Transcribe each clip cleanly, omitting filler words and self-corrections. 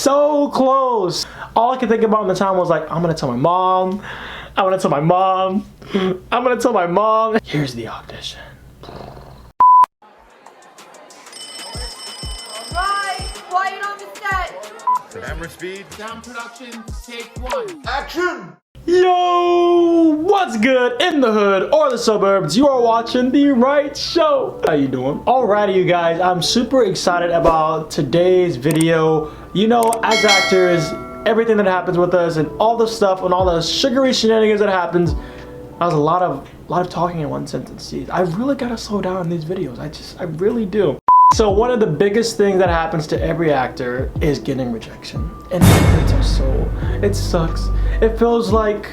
So close. All I could think about in the time was like, I'm gonna tell my mom. I'm gonna tell my mom. I'm gonna tell my mom. Here's the audition. Alright, quiet on the set. Camera speed. Sound production, take one. Action! Yo, what's good in the hood or the suburbs? You are watching The Right Show. How you doing? Alrighty, you guys, I'm super excited about today's video. You know, as actors, everything that happens with us and all the stuff and all the sugary shenanigans that happens, that was a lot of talking in one sentence. See, I really gotta slow down in these videos. I really do. So one of the biggest things that happens to every actor is getting rejection. And it hurts our soul. It sucks. It feels like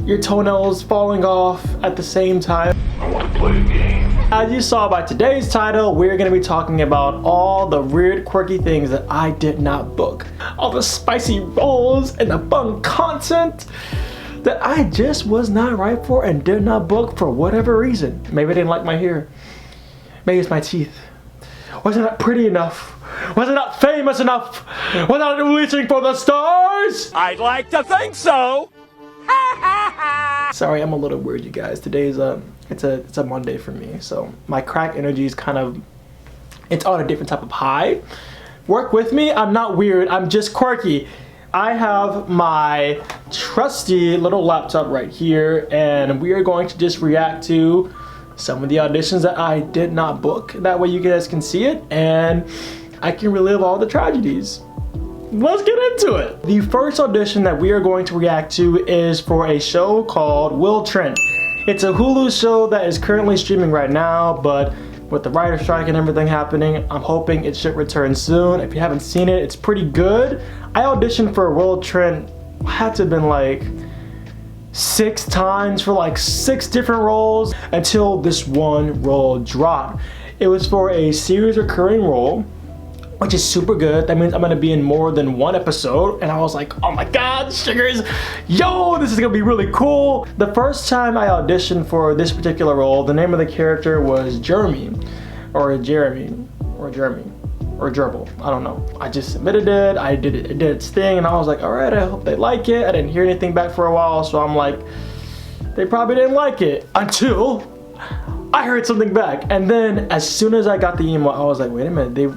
your toenails falling off at the same time. I want to play a game. As you saw by today's title, we're going to be talking about all the weird, quirky things that I did not book. All the spicy roles and the fun content that I just was not right for and did not book for whatever reason. Maybe I didn't like my hair. Maybe it's my teeth. Wasn't that pretty enough? Was it not famous enough? Was I reaching for the stars? I'd like to think so. Sorry, I'm a little weird, you guys. Today's it's a Monday for me, so my crack energy is kind of, it's on a different type of high. Work with me. I'm not weird. I'm just quirky. I have my trusty little laptop right here, and we are going to just react to some of the auditions that I did not book. That way you guys can see it and I can relive all the tragedies. Let's get into it. The first audition that we are going to react to is for a show called Trent. It's a Hulu show that is currently streaming right now, but with the writer strike and everything happening, I'm hoping it should return soon. If you haven't seen it, it's pretty good. I auditioned for Trent, I had to have been like 6 times for like 6 different roles until this one role dropped. It was for a series recurring role, which is super good. That means I'm gonna be in more than one episode. And I was like, oh my God, sugars, yo, this is gonna be really cool. The first time I auditioned for this particular role, the name of the character was Jeremy, or Gerbil, I don't know. I just submitted it, it did its thing, and I was like, all right, I hope they like it. I didn't hear anything back for a while, so I'm like, they probably didn't like it, until I heard something back. And then as soon as I got the email, I was like, wait a minute, they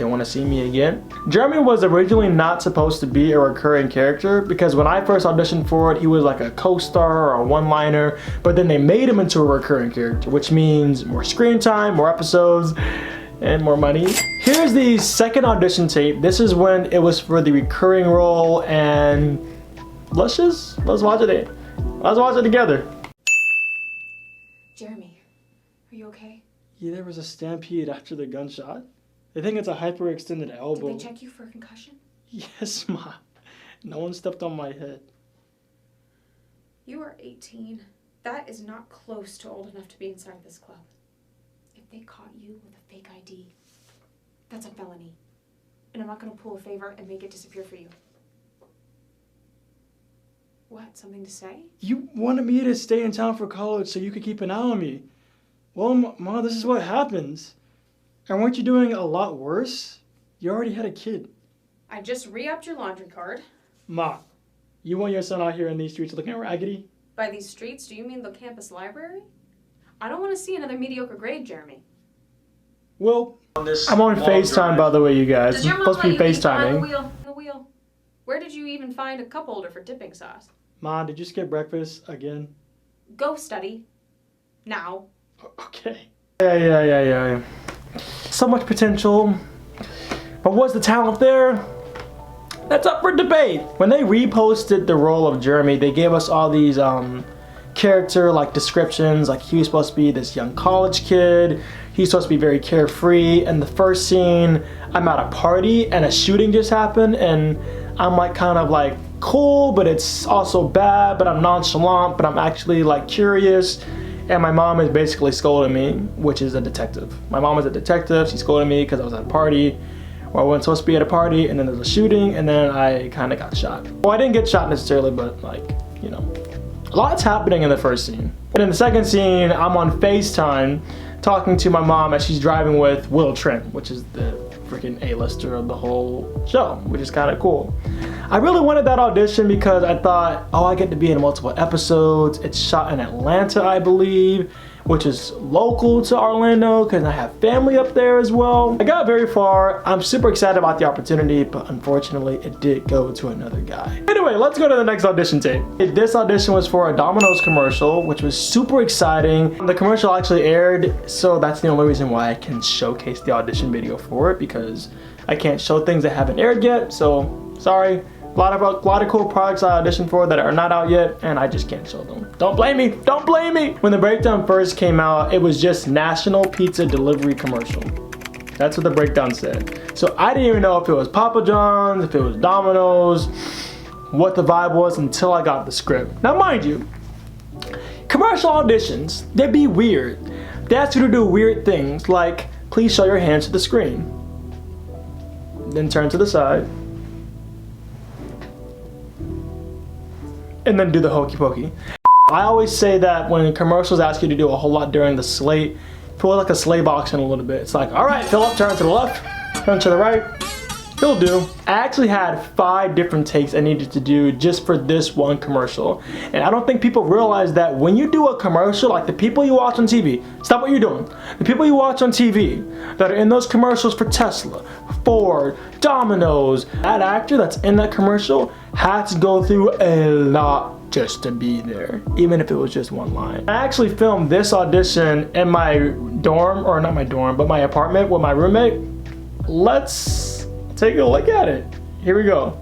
want to see me again? Jeremy was originally not supposed to be a recurring character, because when I first auditioned for it, he was like a co-star or a one-liner, but then they made him into a recurring character, which means more screen time, more episodes, and more money. Here's the second audition tape. This is when it was for the recurring role, and let's watch it. Let's watch it together. Jeremy, are you okay? Yeah, there was a stampede after the gunshot. They think it's a hyperextended elbow. Did they check you for a concussion? Yes, Ma. No one stepped on my head. You are 18. That is not close to old enough to be inside this club. If they caught you with a fake ID, that's a felony. And I'm not gonna pull a favor and make it disappear for you. What, something to say? You wanted me to stay in town for college so you could keep an eye on me. Well, Ma, this is what happens. And weren't you doing a lot worse? You already had a kid. I just re-upped your laundry card. Ma, you want your son out here in these streets looking raggedy? By these streets, do you mean the campus library? I don't want to see another mediocre grade, Jeremy. Well, I'm on FaceTime, by the way, you guys. Does your I'm mom supposed to be let you keep on FaceTiming. the wheel? Where did you even find a cup holder for dipping sauce? Ma, did you skip breakfast again? Go study. Now. Okay. Yeah. So much potential. But was the talent there? That's up for debate. When they reposted the role of Jeremy, they gave us all these character like descriptions, like he was supposed to be this young college kid, he's supposed to be very carefree. And the first scene, I'm at a party and a shooting just happened, and I'm like kind of like cool, but it's also bad, but I'm nonchalant, but I'm actually like curious. And my mom is basically scolding me, which is a detective. My mom is a detective. She scolded me because I was at a party where I wasn't supposed to be at a party, and then there was a shooting, and then I kind of got shot. Well, I didn't get shot necessarily, but like, you know, a lot's happening in the first scene. And in the second scene, I'm on FaceTime talking to my mom as she's driving with Trent, which is the freaking A-lister of the whole show, which is kind of cool. I really wanted that audition because I thought, oh, I get to be in multiple episodes. It's shot in Atlanta, I believe, which is local to Orlando because I have family up there as well. I got very far. I'm super excited about the opportunity, but unfortunately it did go to another guy. Anyway, let's go to the next audition tape. This audition was for a Domino's commercial, which was super exciting. The commercial actually aired, so that's the only reason why I can showcase the audition video for it, because I can't show things that haven't aired yet, so sorry. A lot of cool products I auditioned for that are not out yet, and I just can't show them. Don't blame me, don't blame me! When the breakdown first came out, it was just National Pizza Delivery Commercial. That's what the breakdown said. So I didn't even know if it was Papa John's, if it was Domino's, what the vibe was until I got the script. Now mind you, commercial auditions, they be weird. They ask you to do weird things like, please show your hands to the screen. Then turn to the side. And then do the hokey pokey. I always say that when commercials ask you to do a whole lot during the slate, feel like a sleigh boxing a little bit. It's like, all right, Philip, turn to the left, turn to the right. He'll do. I actually had 5 different takes I needed to do just for this one commercial. And I don't think people realize that when you do a commercial, like the people you watch on TV, stop what you're doing. The people you watch on TV that are in those commercials for Tesla, Ford, Domino's, that actor that's in that commercial had to go through a lot just to be there, even if it was just one line. I actually filmed this audition in my dorm, or not my dorm, but my apartment with my roommate. Let's take a look at it. Here we go.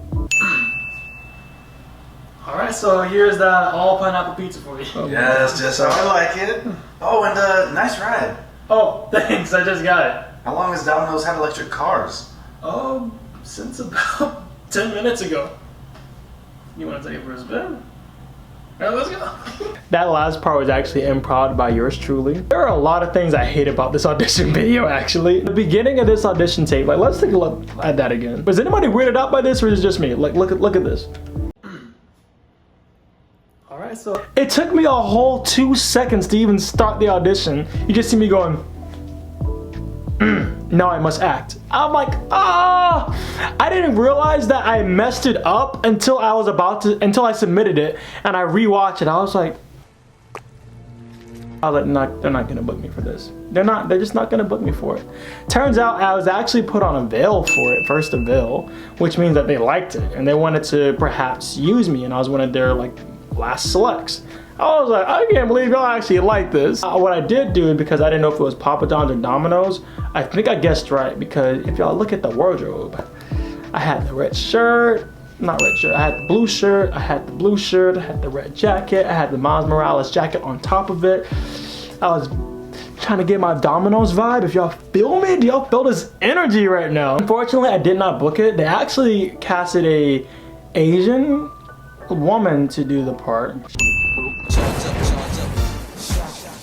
All right, so here's that all pineapple pizza for you. Yeah, that's just how I like it. Oh, and nice ride. Oh, thanks, I just got it. How long has Domino's had electric cars? Since about 10 minutes ago. You want to take it for a spin? Alright, let's go. That last part was actually improv by yours truly. There are a lot of things I hate about this audition video, actually. The beginning of this audition tape, like, let's take a look at that again. Was anybody weirded out by this, or is it just me? Like, look at this. Alright, so it took me a whole 2 seconds to even start the audition. You just see me going, now I must act. I'm like, I didn't realize that I messed it up until until I submitted it and I rewatched it. I was like, they're not gonna book me for this. They're just not gonna book me for it. Turns out I was actually put on a veil for it, first a veil, which means that they liked it and they wanted to perhaps use me, and I was one of their like last selects. I was like, I can't believe y'all actually like this. What I did do, because I didn't know if it was Papa John's or Domino's, I think I guessed right, because if y'all look at the wardrobe, I had the red shirt, not red shirt, I had the blue shirt, I had the blue shirt, I had the red jacket, I had the Miles Morales jacket on top of it. I was trying to get my Domino's vibe. If y'all feel me, do y'all feel this energy right now? Unfortunately, I did not book it. They actually casted a Asian woman to do the part.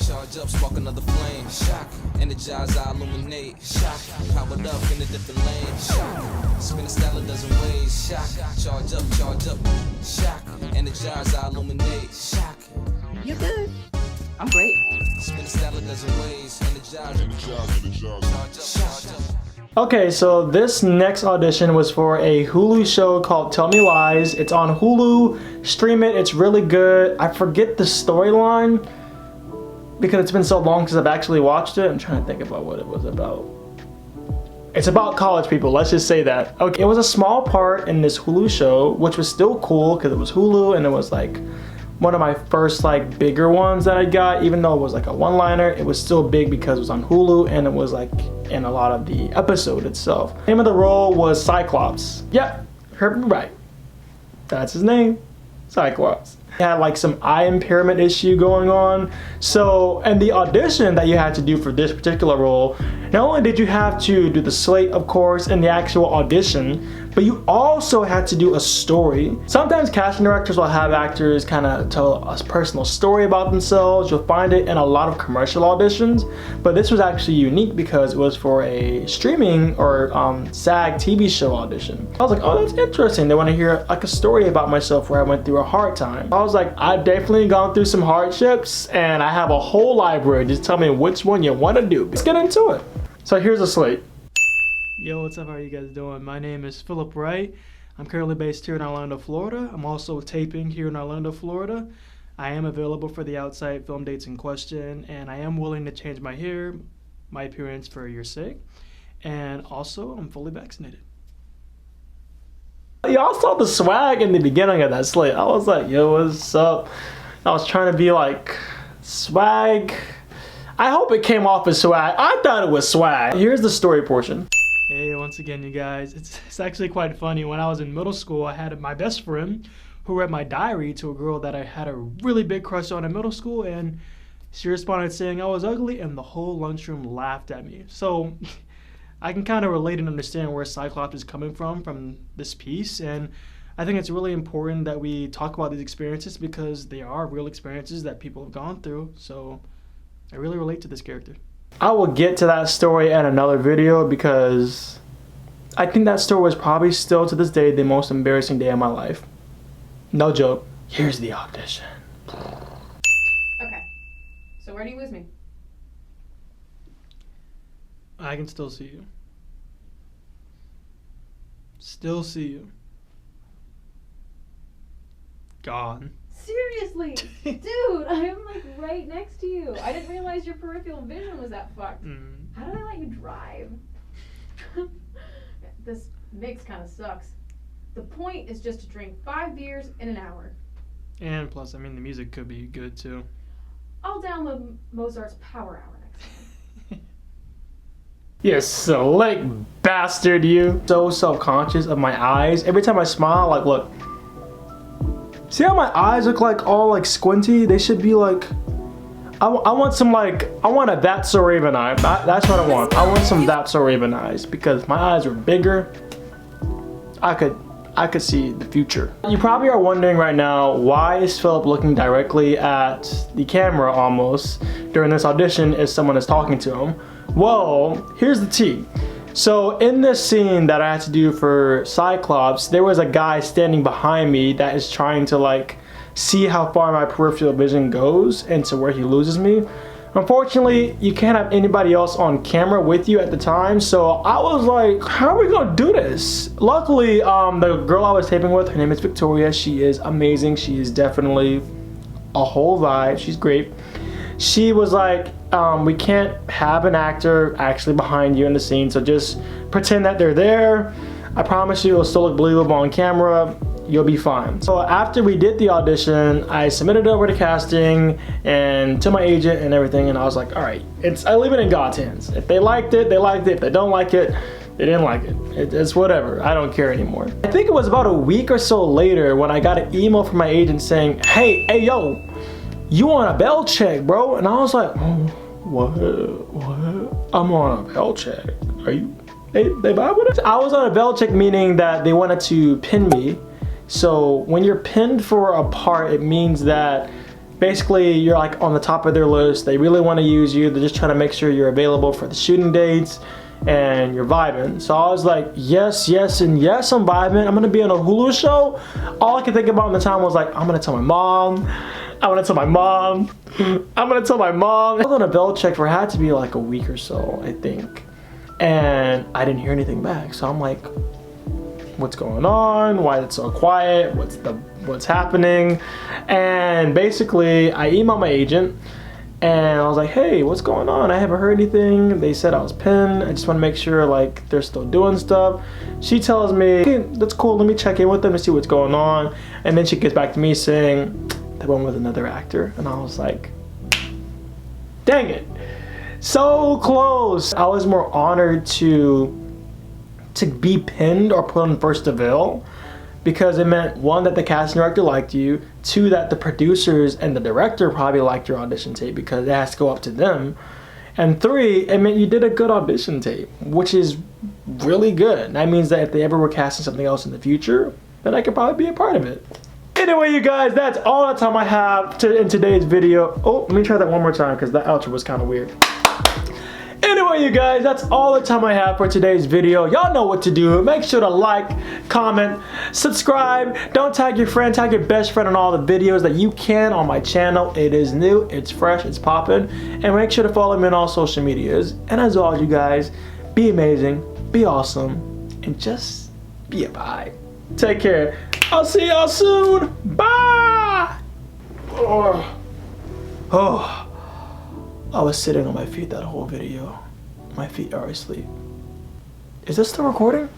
Charge up, spark another flame. Shock, energize, I illuminate. Shock, powered up in a different lane. Shock, spin a style a dozen ways. Shock, charge up. Shock, energize, I illuminate. Shock. You're good. I'm great. Spin a style a dozen ways. Energize, charge up. Okay, so this next audition was for a Hulu show called Tell Me Lies. It's on Hulu. Stream it. It's really good. I forget the storyline because it's been so long since I've actually watched it. I'm trying to think about what it was about. It's about college people, let's just say that. Okay, it was a small part in this Hulu show, which was still cool because it was Hulu and it was like one of my first like bigger ones that I got. Even though it was like a one-liner, it was still big because it was on Hulu and it was like in a lot of the episode itself. The name of the role was Cyclops. Yep, heard me right. That's his name, Cyclops. He had like some eye impairment issue going on. So, and the audition that you had to do for this particular role, not only did you have to do the slate, of course, and the actual audition, but you also had to do a story. Sometimes casting directors will have actors kind of tell a personal story about themselves. You'll find it in a lot of commercial auditions, but this was actually unique because it was for a streaming or SAG TV show audition. I was like, oh, that's interesting. They want to hear like a story about myself where I went through a hard time. I was like, I've definitely gone through some hardships and I have a whole library. Just tell me which one you want to do. Let's get into it. So here's a slate. Yo, what's up? How are you guys doing? My name is Philip Wright. I'm currently based here in Orlando, Florida. I'm also taping here in Orlando, Florida. I am available for the outside film dates in question, and I am willing to change my hair, my appearance for your sake. And also, I'm fully vaccinated. Y'all saw the swag in the beginning of that slate. I was like, yo, what's up? I was trying to be like, swag. I hope it came off as swag. I thought it was swag. Here's the story portion. Hey, once again, you guys, it's actually quite funny. When I was in middle school, I had my best friend who read my diary to a girl that I had a really big crush on in middle school, and she responded saying I was ugly, and the whole lunchroom laughed at me. So I can kind of relate and understand where Cyclops is coming from this piece, and I think it's really important that we talk about these experiences because they are real experiences that people have gone through. So I really relate to this character. I will get to that story in another video because I think that story was probably still to this day the most embarrassing day of my life. No joke. Here's the audition. Okay. So where do you lose me? I can still see you. Still see you. Gone. Seriously, dude, I'm like right next to you. I didn't realize your peripheral vision was that fucked. How did I let you drive? This mix kind of sucks. The point is just to drink 5 beers in an hour. And plus, I mean, the music could be good too. I'll download Mozart's Power Hour next time. You slick bastard, you. So self-conscious of my eyes. Every time I smile, like, look. See how my eyes look like all like squinty? They should be like, I want some like, I want a That's So Raven eye. That's what I want. I want some That's So Raven eyes because my eyes were bigger. I could see the future. You probably are wondering right now, why is Philip looking directly at the camera almost during this audition if someone is talking to him? Well, here's the tea. So in this scene that I had to do for Cyclops, there was a guy standing behind me that is trying to like see how far my peripheral vision goes and to where he loses me. Unfortunately, you can't have anybody else on camera with you at the time, so I was like, how are we gonna do this? Luckily, the girl I was taping with, her name is Victoria. She is amazing. She is definitely a whole vibe. She's great. She was like, we can't have an actor actually behind you in the scene, so just pretend that they're there. I promise you it'll still look believable on camera. You'll be fine. So after we did the audition, I submitted it over to casting and to my agent and everything, and I was like, all right, I leave it in God's hands. If they liked it, they liked it. If they don't like it, they didn't like it. It's whatever. I don't care anymore. I think it was about a week or so later when I got an email from my agent saying, hey yo, you on a bell check, bro? And I was like, what? I'm on a bell check. Are you? They vibe with it? I was on a bell check, meaning that they wanted to pin me. So when you're pinned for a part, it means that basically you're like on the top of their list. They really want to use you. They're just trying to make sure you're available for the shooting dates and you're vibing. So I was like, yes, and yes, I'm vibing. I'm gonna be on a Hulu show. All I could think about in the time was like, I'm gonna tell my mom. I'm gonna tell my mom. I'm gonna tell my mom. I was on a bell check for, it had to be like a week or so, I think. And I didn't hear anything back. So I'm like, what's going on? Why is it so quiet? What's happening? And basically I emailed my agent and I was like, hey, what's going on? I haven't heard anything. They said I was pinned. I just want to make sure like they're still doing stuff. She tells me, okay, that's cool, let me check in with them to see what's going on. And then she gets back to me saying they went with another actor. And I was like, dang it, so close. I was more honored to be pinned or put on first avail because it meant, one, that the casting director liked you, two, that the producers and the director probably liked your audition tape because it has to go up to them, and three, it meant you did a good audition tape, which is really good. That means that if they ever were casting something else in the future, then I could probably be a part of it. Anyway, you guys, that's all the time I have in today's video. Oh, let me try that one more time because that outro was kind of weird. Anyway, you guys, that's all the time I have for today's video. Y'all know what to do. Make sure to like, comment, subscribe. Don't tag your friend, tag your best friend on all the videos that you can on my channel. It is new, it's fresh, it's popping. And make sure to follow me on all social medias. And as always, you guys, be amazing, be awesome, and just be a vibe. Take care. I'll see y'all soon. Bye. Oh, I was sitting on my feet that whole video. My feet are asleep. Is this still recording?